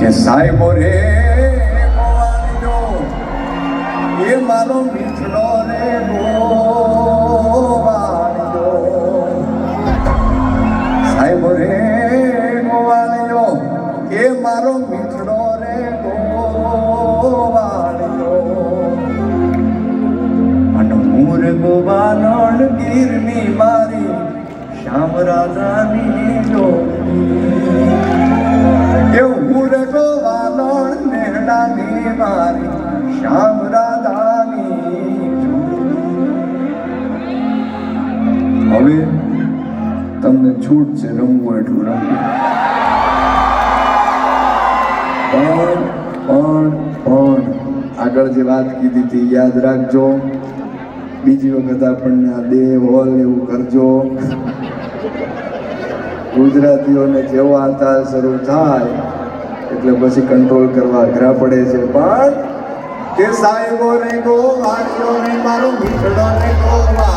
કે સાહેબો રે ગોવાળિયો એ મારો મીઠડો રે ગોવાળિયો સાહેબો રે ગોવાળિયો એ મારો મીઠડો રે ગોવાળિયો અને મૂર ગોવાનળ ગીરની મારી શ્યામ રાજાની જોડી હું રે ગોવાનળ નેહડાની મારી શ્યામ રાધાની હવે તમને છૂટ છે રમવું એટલું રમવું પણ આગળ જે વાત કીધી હતી યાદ રાખજો બીજી વખત આપણને આ દેહ હોલ એવું કરજો ગુજરાતીઓને જેવો આ તાલ શરૂ થાય એટલે પછી કંટ્રોલ કરવા અઘરા પડે છે પણ કે સાહેબો રે ગોવાળિયો રે મારો મીઠડો રે ગોવા